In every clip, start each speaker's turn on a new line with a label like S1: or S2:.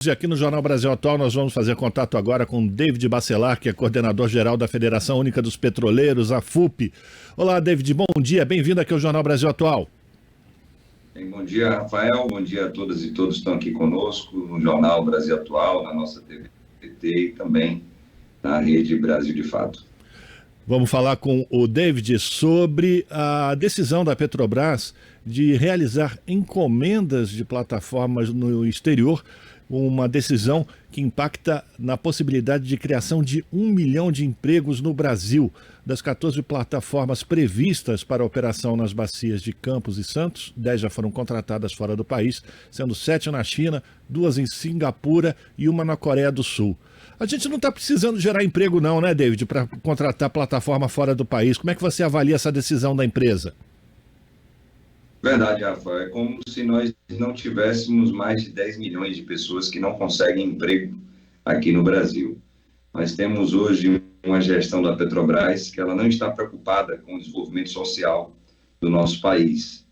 S1: E aqui no Jornal Brasil Atual nós vamos fazer contato agora com David Bacelar, que é coordenador-geral da Federação Única dos Petroleiros, a FUP. Olá, David, bom dia, bem-vindo aqui ao Jornal Brasil Atual.
S2: Bom dia, Rafael, bom dia a todas e todos que estão aqui conosco no Jornal Brasil Atual, na nossa TVT e também na Rede Brasil de Fato.
S1: Vamos falar com o David sobre a decisão da Petrobras de realizar encomendas de plataformas no exterior, uma decisão que impacta na possibilidade de criação de 1 milhão de empregos no Brasil. Das 14 plataformas previstas para operação nas bacias de Campos e Santos, 10 já foram contratadas fora do país, sendo 7 na China, 2 em Singapura e 1 na Coreia do Sul. A gente não está precisando gerar emprego não, né, David, para contratar plataforma fora do país. Como é que você avalia essa decisão da empresa?
S2: Verdade, Rafael. É como se nós não tivéssemos mais de 10 milhões de pessoas que não conseguem emprego aqui no Brasil. Nós temos hoje uma gestão da Petrobras que ela não está preocupada com o desenvolvimento social do nosso país.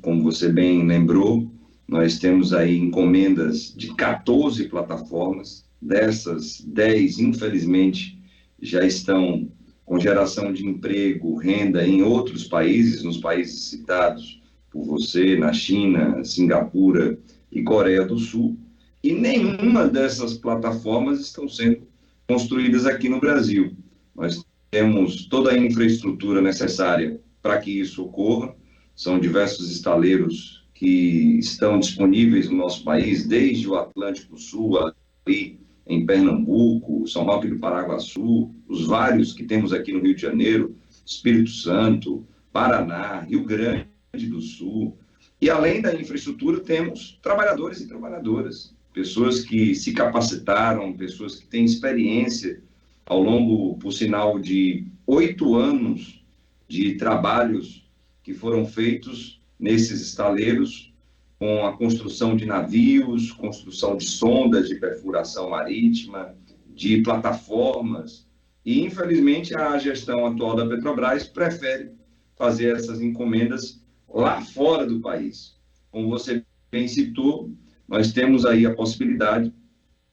S2: Como você bem lembrou, nós temos aí encomendas de 14 plataformas. Dessas, 10, infelizmente, já estão com geração de emprego, renda em outros países, nos países citados por você, na China, Singapura e Coreia do Sul, e nenhuma dessas plataformas estão sendo construídas aqui no Brasil. Nós temos toda a infraestrutura necessária para que isso ocorra, são diversos estaleiros que estão disponíveis no nosso país, desde o Atlântico Sul, ali em Pernambuco, São Roque do Paraguaçu, os vários que temos aqui no Rio de Janeiro, Espírito Santo, Paraná, Rio Grande do Sul. E além da infraestrutura, temos trabalhadores e trabalhadoras, pessoas que se capacitaram, pessoas que têm experiência ao longo, por sinal, de 8 anos de trabalhos que foram feitos nesses estaleiros, com a construção de navios, construção de sondas de perfuração marítima, de plataformas. E, infelizmente, a gestão atual da Petrobras prefere fazer essas encomendas lá fora do país. Como você bem citou, nós temos aí a possibilidade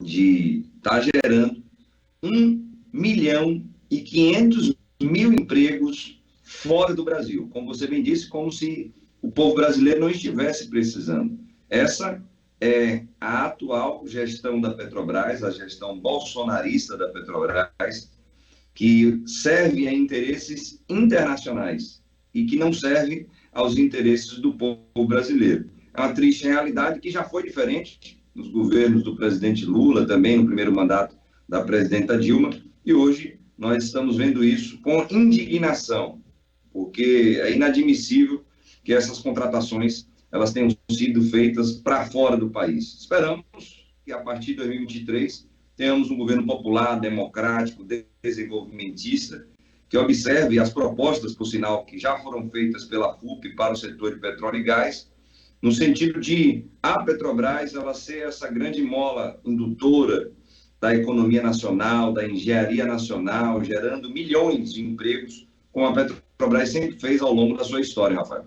S2: de estar gerando 1.500.000 empregos fora do Brasil. Como você bem disse, como se o povo brasileiro não estivesse precisando. Essa é a atual gestão da Petrobras, a gestão bolsonarista da Petrobras, que serve a interesses internacionais e que não serve aos interesses do povo brasileiro. É uma triste realidade que já foi diferente nos governos do presidente Lula, também no primeiro mandato da presidenta Dilma, e hoje nós estamos vendo isso com indignação, porque é inadmissível que essas contratações elas tenham sido feitas para fora do país. Esperamos que a partir de 2023 tenhamos um governo popular, democrático, desenvolvimentista, que observe as propostas, por sinal, que já foram feitas pela FUP para o setor de petróleo e gás, no sentido de a Petrobras ela ser essa grande mola indutora da economia nacional, da engenharia nacional, gerando milhões de empregos, como a Petrobras sempre fez ao longo da sua história, Rafael.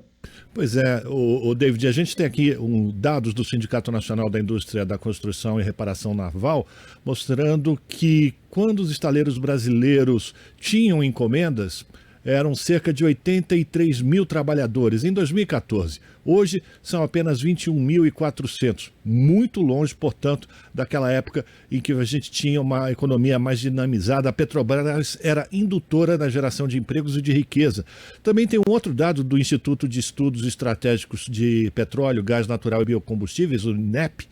S1: Pois é, o David, a gente tem aqui dados do Sindicato Nacional da Indústria da Construção e Reparação Naval, mostrando que quando os estaleiros brasileiros tinham encomendas, eram cerca de 83 mil trabalhadores em 2014. Hoje são apenas 21.400, muito longe, portanto, daquela época em que a gente tinha uma economia mais dinamizada. A Petrobras era indutora na geração de empregos e de riqueza. Também tem um outro dado do Instituto de Estudos Estratégicos de Petróleo, Gás Natural e Biocombustíveis, o INEP.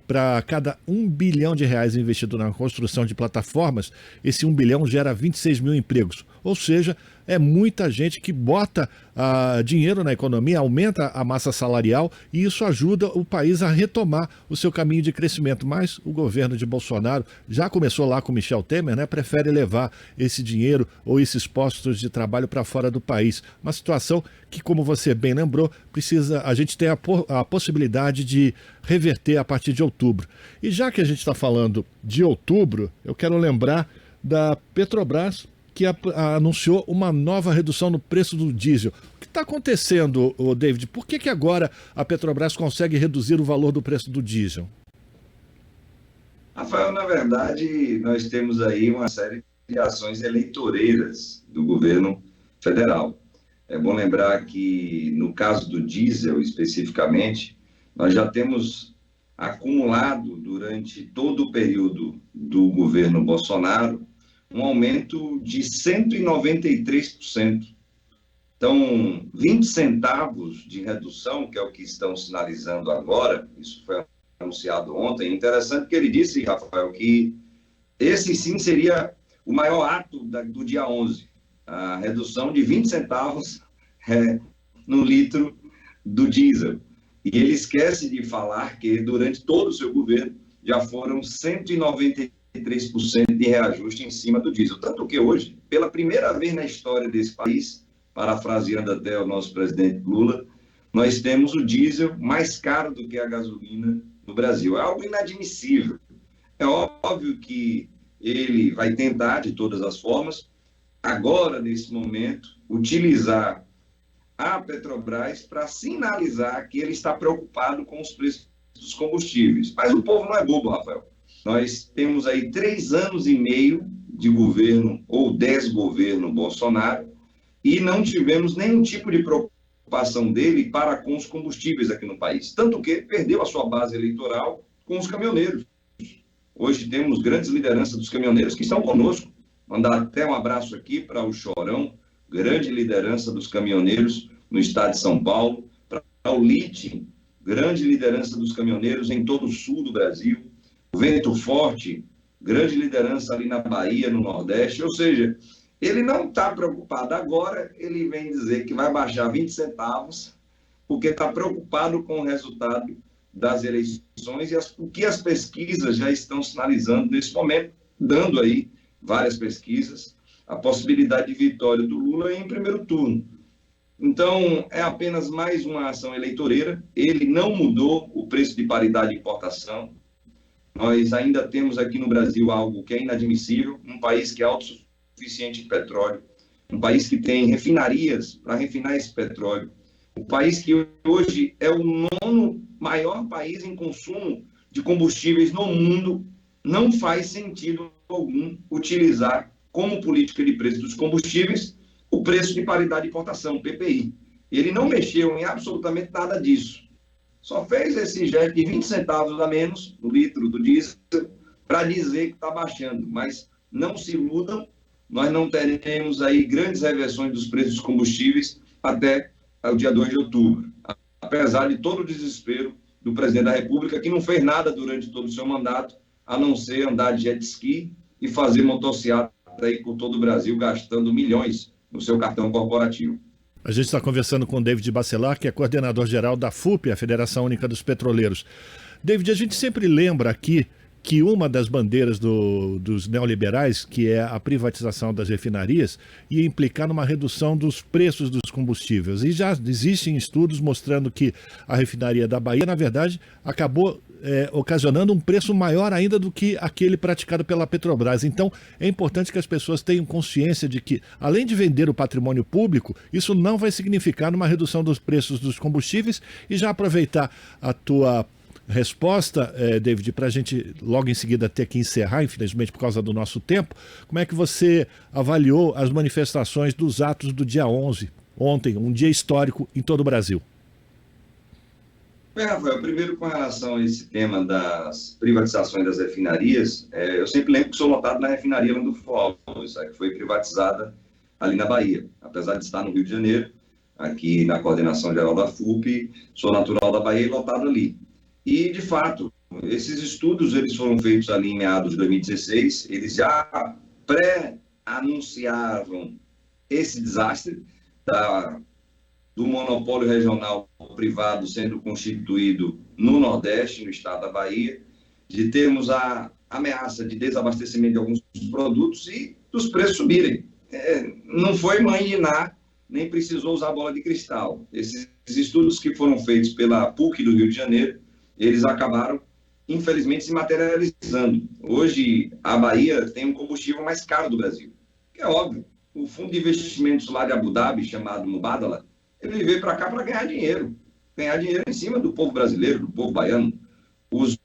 S1: Para cada R$1 bilhão investido na construção de plataformas, esse 1 bilhão gera 26 mil empregos. Ou seja, é muita gente que bota dinheiro na economia, aumenta a massa salarial e isso ajuda o país a retomar o seu caminho de crescimento. Mas o governo de Bolsonaro já começou lá com Michel Temer, né? Prefere levar esse dinheiro ou esses postos de trabalho para fora do país. Uma situação que, como você bem lembrou, a gente tem a possibilidade de reverter a partir de outubro. E já que a gente está falando de outubro, eu quero lembrar da Petrobras, que anunciou uma nova redução no preço do diesel. O que está acontecendo, David? Por que agora a Petrobras consegue reduzir o valor do preço do diesel?
S2: Rafael, na verdade, nós temos aí uma série de ações eleitoreiras do governo federal. É bom lembrar que, no caso do diesel especificamente, nós já temos acumulado durante todo o período do governo Bolsonaro um aumento de 193%. Então, 20 centavos de redução, que é o que estão sinalizando agora, isso foi anunciado ontem. É interessante que ele disse, Rafael, que esse sim seria o maior ato do dia 11, a redução de 20 centavos no litro do diesel. E ele esquece de falar que durante todo o seu governo já foram 193% de reajuste em cima do diesel. Tanto que hoje, pela primeira vez na história desse país, parafraseando até o nosso presidente Lula, nós temos o diesel mais caro do que a gasolina no Brasil. É algo inadmissível. É óbvio que ele vai tentar, de todas as formas, agora, nesse momento, utilizar a Petrobras para sinalizar que ele está preocupado com os preços dos combustíveis. Mas o povo não é bobo, Rafael. Nós temos aí 3 anos e meio de governo, ou desgoverno Bolsonaro, e não tivemos nenhum tipo de preocupação dele para com os combustíveis aqui no país. Tanto que perdeu a sua base eleitoral com os caminhoneiros. Hoje temos grandes lideranças dos caminhoneiros que estão conosco. Mandar até um abraço aqui para o Chorão, grande liderança dos caminhoneiros no estado de São Paulo, para o Liting, grande liderança dos caminhoneiros em todo o sul do Brasil, o Vento Forte, grande liderança ali na Bahia, no Nordeste. Ou seja, ele não está preocupado agora, ele vem dizer que vai baixar 20 centavos, porque está preocupado com o resultado das eleições e o que as pesquisas já estão sinalizando nesse momento, dando aí várias pesquisas, a possibilidade de vitória do Lula em primeiro turno. Então, é apenas mais uma ação eleitoreira, ele não mudou o preço de paridade de importação. Nós ainda temos aqui no Brasil algo que é inadmissível, um país que é autossuficiente em petróleo, um país que tem refinarias para refinar esse petróleo, um país que hoje é o 9º maior país em consumo de combustíveis no mundo. Não faz sentido algum utilizar como política de preço dos combustíveis o preço de paridade de importação, PPI. Ele não mexeu em absolutamente nada disso. Só fez esse gesto de 20 centavos a menos no litro do diesel para dizer que está baixando. Mas não se iludam, nós não teremos aí grandes reversões dos preços dos combustíveis até o dia 2 de outubro. Apesar de todo o desespero do presidente da República, que não fez nada durante todo o seu mandato, a não ser andar de jet ski e fazer motociata aí por todo o Brasil, gastando milhões no seu cartão corporativo.
S1: A gente está conversando com o David Bacelar, que é coordenador-geral da FUP, a Federação Única dos Petroleiros. David, a gente sempre lembra aqui que uma das bandeiras dos neoliberais, que é a privatização das refinarias, ia implicar numa redução dos preços dos combustíveis. E já existem estudos mostrando que a refinaria da Bahia, na verdade, acabou ocasionando um preço maior ainda do que aquele praticado pela Petrobras. Então, é importante que as pessoas tenham consciência de que, além de vender o patrimônio público, isso não vai significar numa redução dos preços dos combustíveis. E já aproveitar a tua resposta, David, para a gente logo em seguida ter que encerrar, infelizmente por causa do nosso tempo, como é que você avaliou as manifestações dos atos do dia 11, ontem, um dia histórico em todo o Brasil?
S2: Bem, Rafael, primeiro com relação a esse tema das privatizações das refinarias, eu sempre lembro que sou notado na refinaria Landulfo Alves, que foi privatizada ali na Bahia. Apesar de estar no Rio de Janeiro, aqui na coordenação geral da FUP, sou natural da Bahia e lotado ali. E, de fato, esses estudos eles foram feitos ali em meados de 2016, eles já pré-anunciavam esse desastre do monopólio regional privado sendo constituído no Nordeste, no estado da Bahia, de termos a ameaça de desabastecimento de alguns produtos e dos preços subirem. Não foi mãe de Ná, nem precisou usar bola de cristal. Esses estudos que foram feitos pela PUC do Rio de Janeiro, eles acabaram, infelizmente, se materializando. Hoje, a Bahia tem um combustível mais caro do Brasil, que é óbvio. O fundo de investimentos lá de Abu Dhabi, chamado Mubadala, ele veio para cá para ganhar dinheiro em cima do povo brasileiro, do povo baiano. Os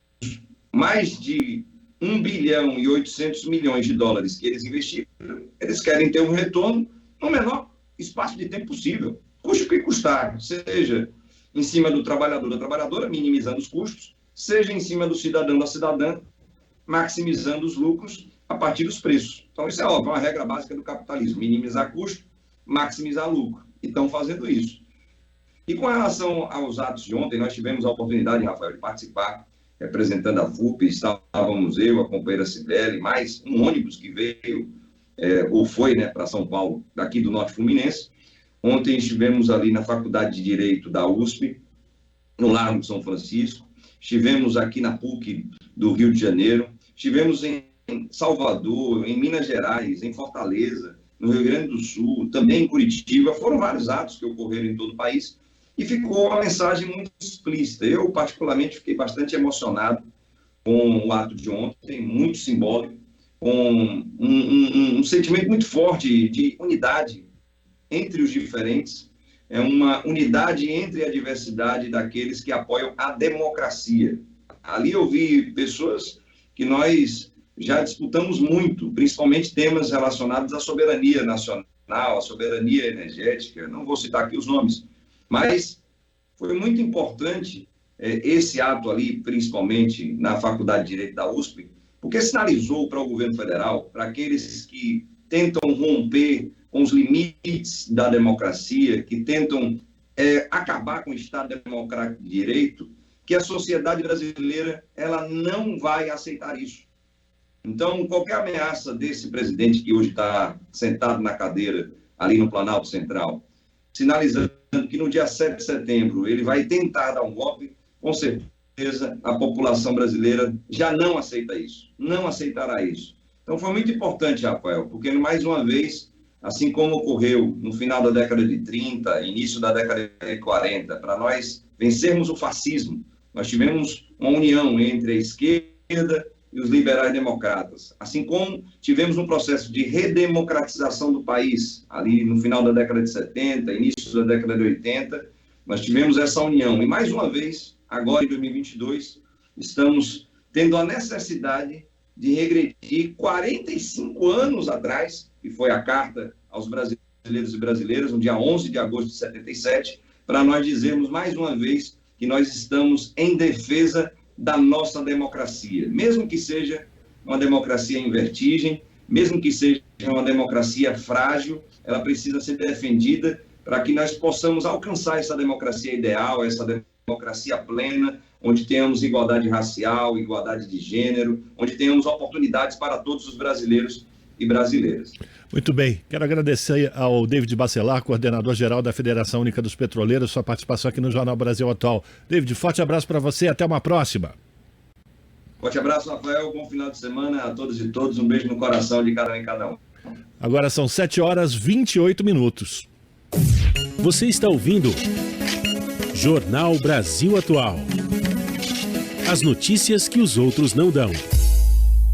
S2: mais de 1 bilhão e 800 milhões de dólares que eles investiram, eles querem ter um retorno no menor espaço de tempo possível. Custe o que custar, seja em cima do trabalhador, da trabalhadora, minimizando os custos, seja em cima do cidadão, da cidadã, maximizando os lucros a partir dos preços. Então, isso é óbvio, é uma regra básica do capitalismo: minimizar custo, maximizar lucro. E estão fazendo isso. E com relação aos atos de ontem, nós tivemos a oportunidade, Rafael, de participar, representando a FUP, estávamos eu, a companheira Cibele, mais um ônibus que veio, ou foi, né, para São Paulo, daqui do Norte Fluminense. Ontem estivemos ali na Faculdade de Direito da USP, no Largo de São Francisco, estivemos aqui na PUC do Rio de Janeiro, estivemos em Salvador, em Minas Gerais, em Fortaleza, no Rio Grande do Sul, também em Curitiba. Foram vários atos que ocorreram em todo o país e ficou uma mensagem muito explícita. Eu, particularmente, fiquei bastante emocionado com o ato de ontem, muito simbólico, com um sentimento muito forte de unidade entre os diferentes, é uma unidade entre a diversidade daqueles que apoiam a democracia. Ali eu vi pessoas que nós já disputamos muito, principalmente temas relacionados à soberania nacional, à soberania energética. Não vou citar aqui os nomes, mas foi muito importante esse ato ali, principalmente na Faculdade de Direito da USP, porque sinalizou para o governo federal, para aqueles que tentam romper com os limites da democracia, que tentam acabar com o Estado Democrático de Direito, que a sociedade brasileira ela não vai aceitar isso. Então, qualquer ameaça desse presidente que hoje está sentado na cadeira ali no Planalto Central, sinalizando que no dia 7 de setembro ele vai tentar dar um golpe, com certeza a população brasileira já não aceita isso, não aceitará isso. Então, foi muito importante, Rafael, porque, mais uma vez, assim como ocorreu no final da década de 30, início da década de 40, para nós vencermos o fascismo, nós tivemos uma união entre a esquerda e os liberais democratas. Assim como tivemos um processo de redemocratização do país, ali no final da década de 70, início da década de 80, nós tivemos essa união. E, mais uma vez, agora em 2022, estamos tendo a necessidade de regredir 45 anos atrás, que foi a Carta aos Brasileiros e Brasileiras, no dia 11 de agosto de 77, para nós dizermos mais uma vez que nós estamos em defesa da nossa democracia, mesmo que seja uma democracia em vertigem, mesmo que seja uma democracia frágil, ela precisa ser defendida para que nós possamos alcançar essa democracia ideal, essa democracia plena, onde tenhamos igualdade racial, igualdade de gênero, onde tenhamos oportunidades para todos os brasileiros e brasileiras.
S1: Muito bem, quero agradecer ao David Bacelar, coordenador-geral da Federação Única dos Petroleiros, sua participação aqui no Jornal Brasil Atual. David, forte abraço para você, até uma próxima.
S2: Forte abraço, Rafael, bom final de semana a todos e todas, um beijo no coração de cada um e cada um.
S1: Agora são 7h28.
S3: Você está ouvindo Jornal Brasil Atual. As notícias que os outros não dão.